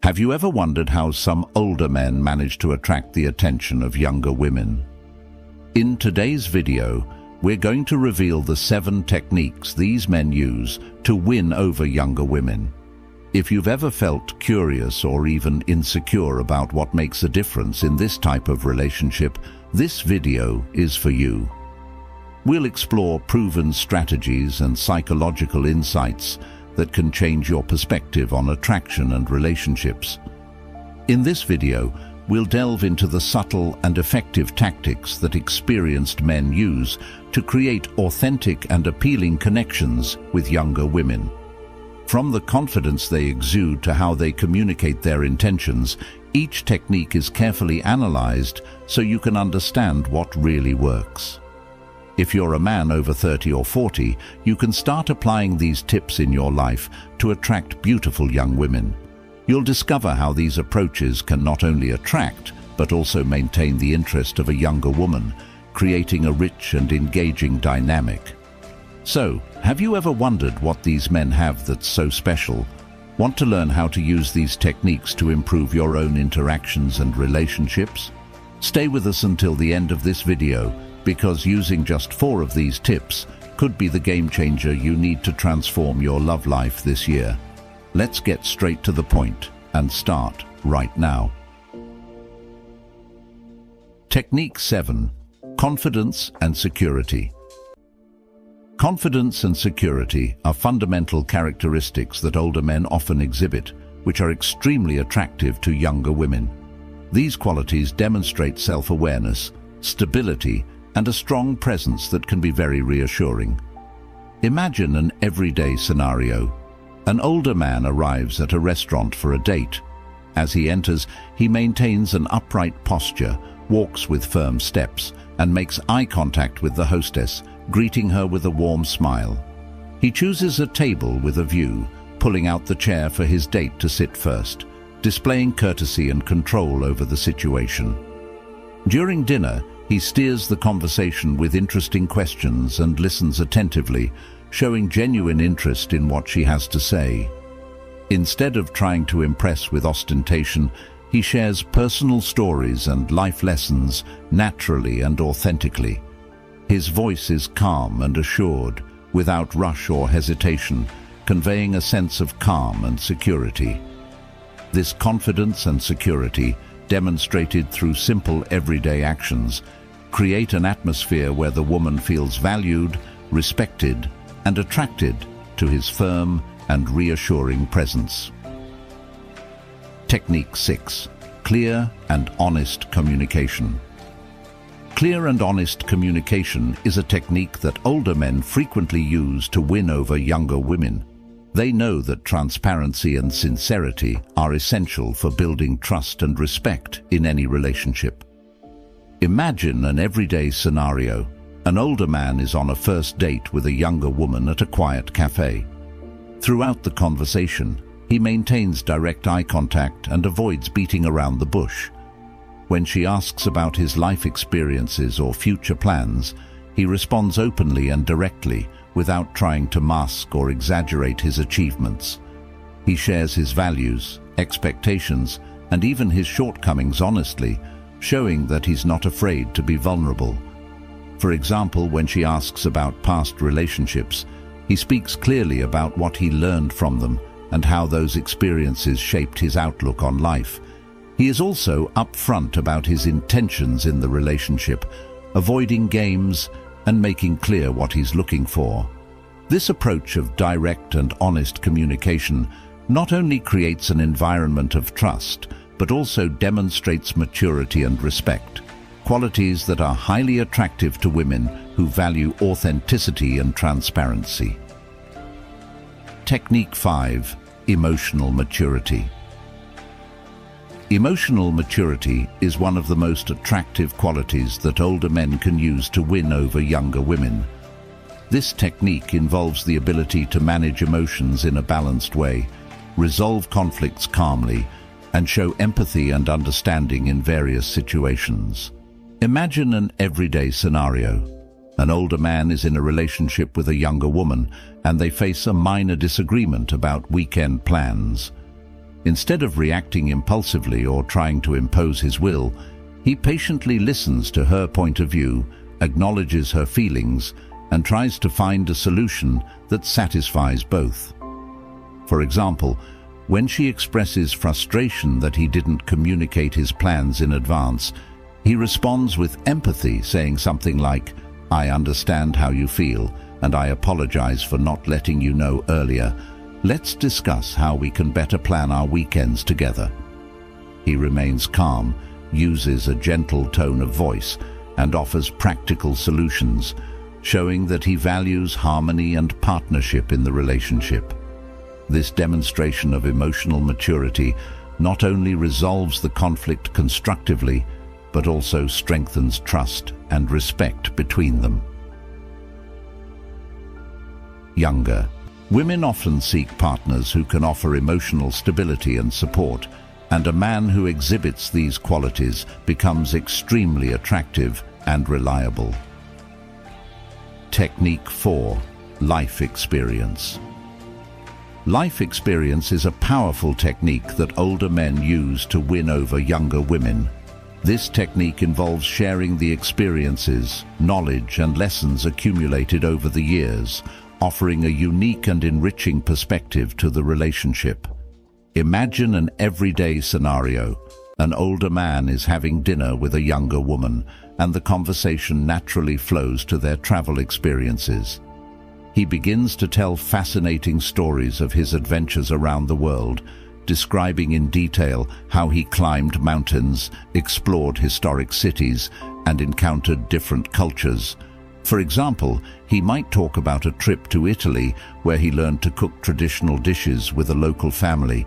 Have you ever wondered how some older men manage to attract the attention of younger women? In today's video, we're going to reveal the 7 techniques these men use to win over younger women. If you've ever felt curious or even insecure about what makes a difference in this type of relationship, this video is for you. We'll explore proven strategies and psychological insights that can change your perspective on attraction and relationships. In this video, we'll delve into the subtle and effective tactics that experienced men use to create authentic and appealing connections with younger women. From the confidence they exude to how they communicate their intentions, each technique is carefully analyzed so you can understand what really works. If you're a man over 30 or 40, you can start applying these tips in your life to attract beautiful young women. You'll discover how these approaches can not only attract, but also maintain the interest of a younger woman, creating a rich and engaging dynamic. So, have you ever wondered what these men have that's so special? Want to learn how to use these techniques to improve your own interactions and relationships? Stay with us until the end of this video, because using just 4 of these tips could be the game changer you need to transform your love life this year. Let's get straight to the point and start right now. Technique 7. Confidence and security. Confidence and security are fundamental characteristics that older men often exhibit, which are extremely attractive to younger women. These qualities demonstrate self-awareness, stability, and a strong presence that can be very reassuring. Imagine an everyday scenario. An older man arrives at a restaurant for a date. As he enters, he maintains an upright posture, walks with firm steps, and makes eye contact with the hostess, greeting her with a warm smile. He chooses a table with a view, pulling out the chair for his date to sit first, displaying courtesy and control over the situation. During dinner, he steers the conversation with interesting questions and listens attentively, showing genuine interest in what she has to say. Instead of trying to impress with ostentation, he shares personal stories and life lessons naturally and authentically. His voice is calm and assured, without rush or hesitation, conveying a sense of calm and security. This confidence and security, demonstrated through simple everyday actions, create an atmosphere where the woman feels valued, respected, and attracted to his firm and reassuring presence. Technique 6. Clear and honest communication. Clear and honest communication is a technique that older men frequently use to win over younger women. They know that transparency and sincerity are essential for building trust and respect in any relationship. Imagine an everyday scenario. An older man is on a first date with a younger woman at a quiet cafe. Throughout the conversation, he maintains direct eye contact and avoids beating around the bush. When she asks about his life experiences or future plans, he responds openly and directly, without trying to mask or exaggerate his achievements. He shares his values, expectations, and even his shortcomings honestly, showing that he's not afraid to be vulnerable. For example, when she asks about past relationships, he speaks clearly about what he learned from them and how those experiences shaped his outlook on life. He is also upfront about his intentions in the relationship, avoiding games and making clear what he's looking for. This approach of direct and honest communication not only creates an environment of trust, but also demonstrates maturity and respect, qualities that are highly attractive to women who value authenticity and transparency. Technique 5. Emotional maturity. Emotional maturity is one of the most attractive qualities that older men can use to win over younger women. This technique involves the ability to manage emotions in a balanced way, resolve conflicts calmly, and show empathy and understanding in various situations. Imagine an everyday scenario. An older man is in a relationship with a younger woman, and they face a minor disagreement about weekend plans. Instead of reacting impulsively or trying to impose his will, he patiently listens to her point of view, acknowledges her feelings, and tries to find a solution that satisfies both. For example, when she expresses frustration that he didn't communicate his plans in advance, he responds with empathy, saying something like, "I understand how you feel, and I apologize for not letting you know earlier. Let's discuss how we can better plan our weekends together." He remains calm, uses a gentle tone of voice, and offers practical solutions, showing that he values harmony and partnership in the relationship. This demonstration of emotional maturity not only resolves the conflict constructively, but also strengthens trust and respect between them. Younger. Women often seek partners who can offer emotional stability and support, and a man who exhibits these qualities becomes extremely attractive and reliable. Technique 4. Life experience. Life experience is a powerful technique that older men use to win over younger women. This technique involves sharing the experiences, knowledge, and lessons accumulated over the years, offering a unique and enriching perspective to the relationship. Imagine an everyday scenario. An older man is having dinner with a younger woman, and the conversation naturally flows to their travel experiences. He begins to tell fascinating stories of his adventures around the world, describing in detail how he climbed mountains, explored historic cities, and encountered different cultures. For example, he might talk about a trip to Italy where he learned to cook traditional dishes with a local family.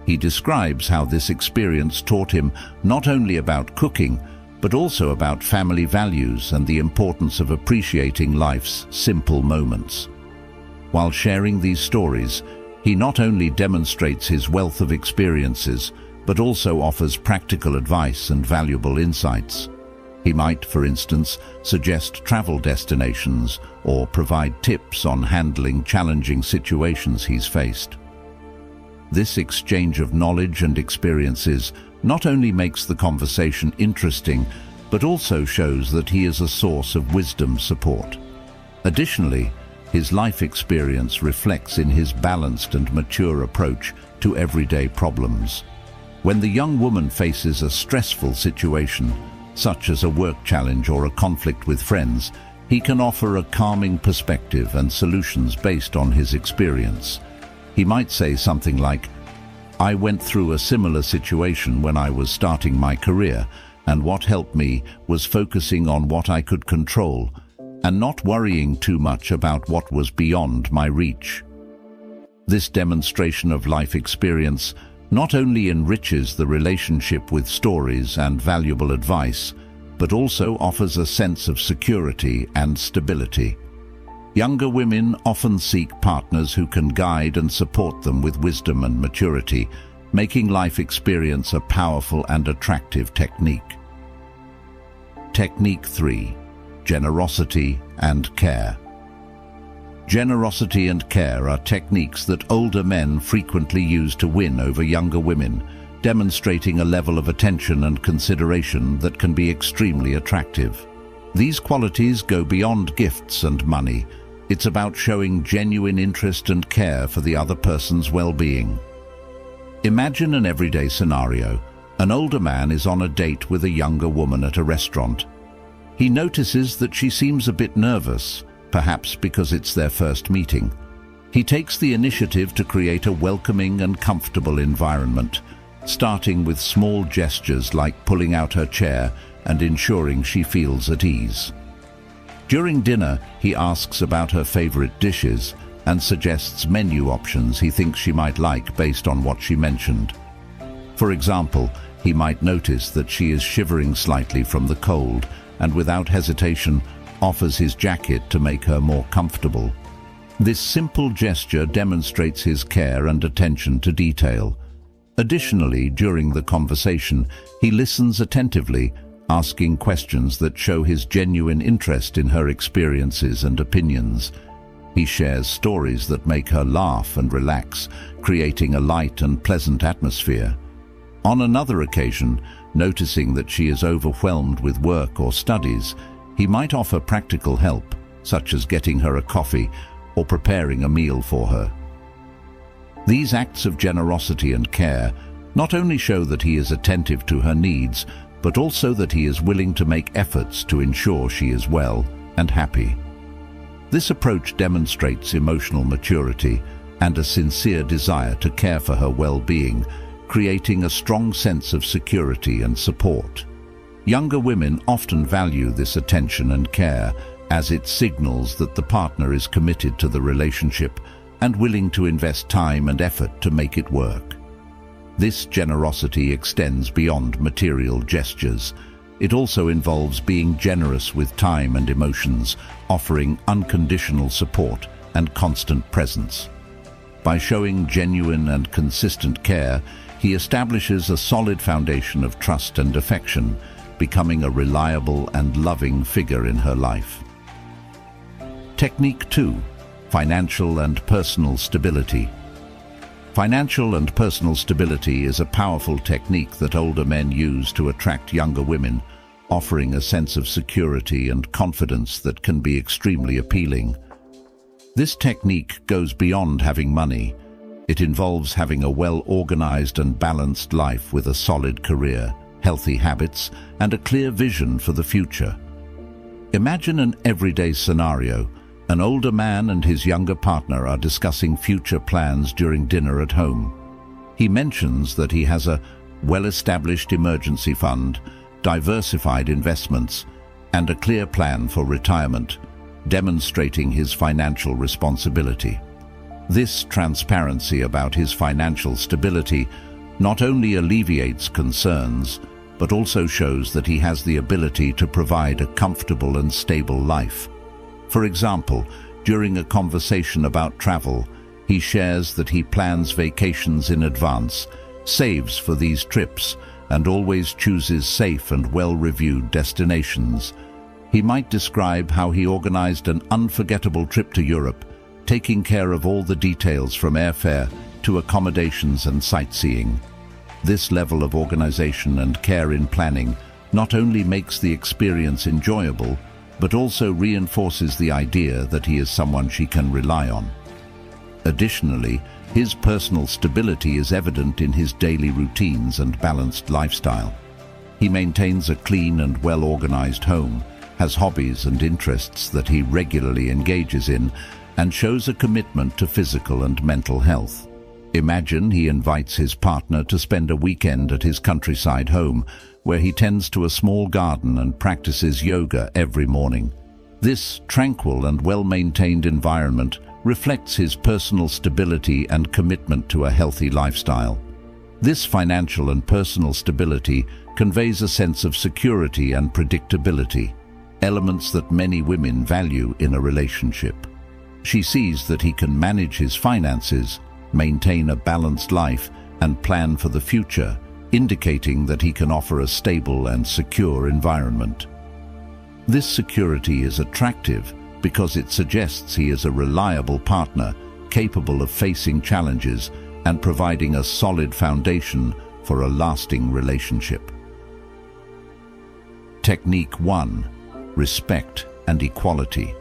He describes how this experience taught him not only about cooking, but also about family values and the importance of appreciating life's simple moments. While sharing these stories, he not only demonstrates his wealth of experiences, but also offers practical advice and valuable insights. He might, for instance, suggest travel destinations or provide tips on handling challenging situations he's faced. This exchange of knowledge and experiences not only makes the conversation interesting, but also shows that he is a source of wisdom support. Additionally, his life experience reflects in his balanced and mature approach to everyday problems. When the young woman faces a stressful situation, such as a work challenge or a conflict with friends, he can offer a calming perspective and solutions based on his experience. He might say something like, "I went through a similar situation when I was starting my career, and what helped me was focusing on what I could control and not worrying too much about what was beyond my reach." This demonstration of life experience not only enriches the relationship with stories and valuable advice, but also offers a sense of security and stability. Younger women often seek partners who can guide and support them with wisdom and maturity, making life experience a powerful and attractive technique. Technique 3. Generosity and care. Generosity and care are techniques that older men frequently use to win over younger women, demonstrating a level of attention and consideration that can be extremely attractive. These qualities go beyond gifts and money. It's about showing genuine interest and care for the other person's well-being. Imagine an everyday scenario. An older man is on a date with a younger woman at a restaurant. He notices that she seems a bit nervous, perhaps because it's their first meeting. He takes the initiative to create a welcoming and comfortable environment, starting with small gestures like pulling out her chair and ensuring she feels at ease. During dinner, he asks about her favorite dishes and suggests menu options he thinks she might like based on what she mentioned. For example, he might notice that she is shivering slightly from the cold and without hesitation offers his jacket to make her more comfortable. This simple gesture demonstrates his care and attention to detail. Additionally, during the conversation, he listens attentively, asking questions that show his genuine interest in her experiences and opinions. He shares stories that make her laugh and relax, creating a light and pleasant atmosphere. On another occasion, noticing that she is overwhelmed with work or studies, he might offer practical help, such as getting her a coffee or preparing a meal for her. These acts of generosity and care not only show that he is attentive to her needs, but also that he is willing to make efforts to ensure she is well and happy. This approach demonstrates emotional maturity and a sincere desire to care for her well-being, creating a strong sense of security and support. Younger women often value this attention and care, as it signals that the partner is committed to the relationship and willing to invest time and effort to make it work. This generosity extends beyond material gestures. It also involves being generous with time and emotions, offering unconditional support and constant presence. By showing genuine and consistent care, he establishes a solid foundation of trust and affection, becoming a reliable and loving figure in her life. Technique 2. Financial and personal stability. Financial and personal stability is a powerful technique that older men use to attract younger women, offering a sense of security and confidence that can be extremely appealing. This technique goes beyond having money. It involves having a well-organized and balanced life with a solid career, healthy habits, and a clear vision for the future. Imagine an everyday scenario. An older man and his younger partner are discussing future plans during dinner at home. He mentions that he has a well-established emergency fund, diversified investments, and a clear plan for retirement, demonstrating his financial responsibility. This transparency about his financial stability not only alleviates concerns, but also shows that he has the ability to provide a comfortable and stable life. For example, during a conversation about travel, he shares that he plans vacations in advance, saves for these trips, and always chooses safe and well-reviewed destinations. He might describe how he organized an unforgettable trip to Europe, taking care of all the details from airfare to accommodations and sightseeing. This level of organization and care in planning not only makes the experience enjoyable, but also reinforces the idea that he is someone she can rely on. Additionally, his personal stability is evident in his daily routines and balanced lifestyle. He maintains a clean and well-organized home, has hobbies and interests that he regularly engages in, and shows a commitment to physical and mental health. Imagine he invites his partner to spend a weekend at his countryside home, where he tends to a small garden and practices yoga every morning. This tranquil and well-maintained environment reflects his personal stability and commitment to a healthy lifestyle. This financial and personal stability conveys a sense of security and predictability, elements that many women value in a relationship. She sees that he can manage his finances, maintain a balanced life, and plan for the future, indicating that he can offer a stable and secure environment. This security is attractive because it suggests he is a reliable partner, capable of facing challenges and providing a solid foundation for a lasting relationship. Technique 1. Respect and equality.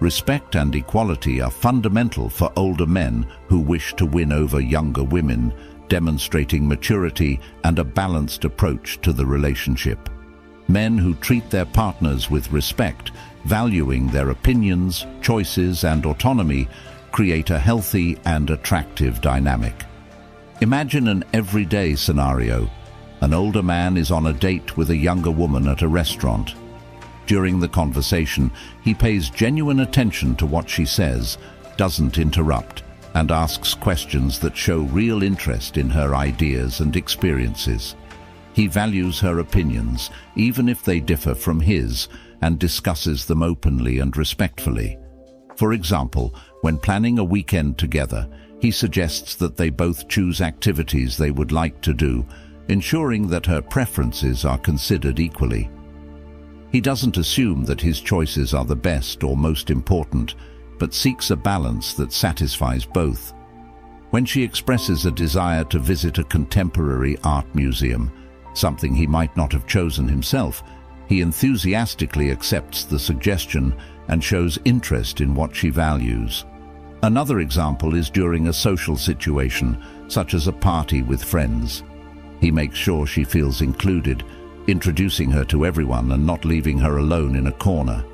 Respect and equality are fundamental for older men who wish to win over younger women, demonstrating maturity and a balanced approach to the relationship. Men who treat their partners with respect, valuing their opinions, choices, and autonomy, create a healthy and attractive dynamic. Imagine an everyday scenario. An older man is on a date with a younger woman at a restaurant. During the conversation, he pays genuine attention to what she says, doesn't interrupt, and asks questions that show real interest in her ideas and experiences. He values her opinions, even if they differ from his, and discusses them openly and respectfully. For example, when planning a weekend together, he suggests that they both choose activities they would like to do, ensuring that her preferences are considered equally. He doesn't assume that his choices are the best or most important. but seeks a balance that satisfies both. When she expresses a desire to visit a contemporary art museum, something he might not have chosen himself, he enthusiastically accepts the suggestion and shows interest in what she values. Another example is during a social situation, such as a party with friends. He makes sure she feels included, introducing her to everyone and not leaving her alone in a corner.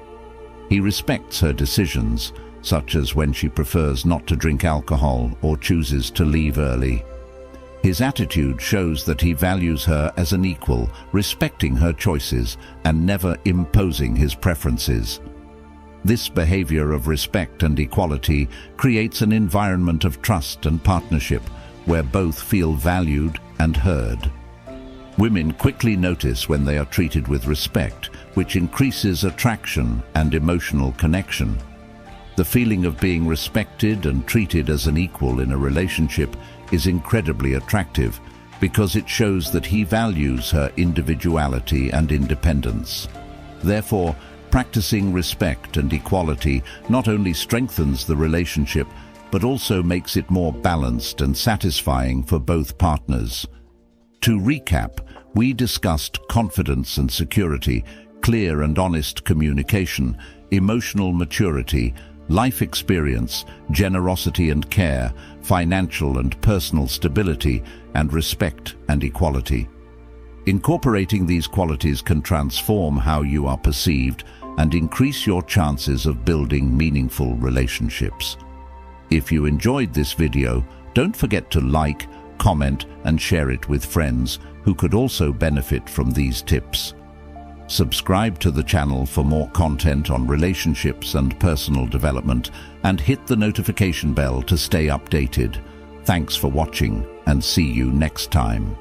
He respects her decisions, such as when she prefers not to drink alcohol or chooses to leave early. His attitude shows that he values her as an equal, respecting her choices and never imposing his preferences. This behavior of respect and equality creates an environment of trust and partnership where both feel valued and heard. Women quickly notice when they are treated with respect, which increases attraction and emotional connection. The feeling of being respected and treated as an equal in a relationship is incredibly attractive because it shows that he values her individuality and independence. Therefore, practicing respect and equality not only strengthens the relationship, but also makes it more balanced and satisfying for both partners. To recap, we discussed confidence and security, clear and honest communication, emotional maturity, life experience, generosity and care, financial and personal stability, and respect and equality. Incorporating these qualities can transform how you are perceived and increase your chances of building meaningful relationships. If you enjoyed this video, don't forget to like, comment, and share it with friends who could also benefit from these tips. Subscribe to the channel for more content on relationships and personal development, and hit the notification bell to stay updated. Thanks for watching, and see you next time.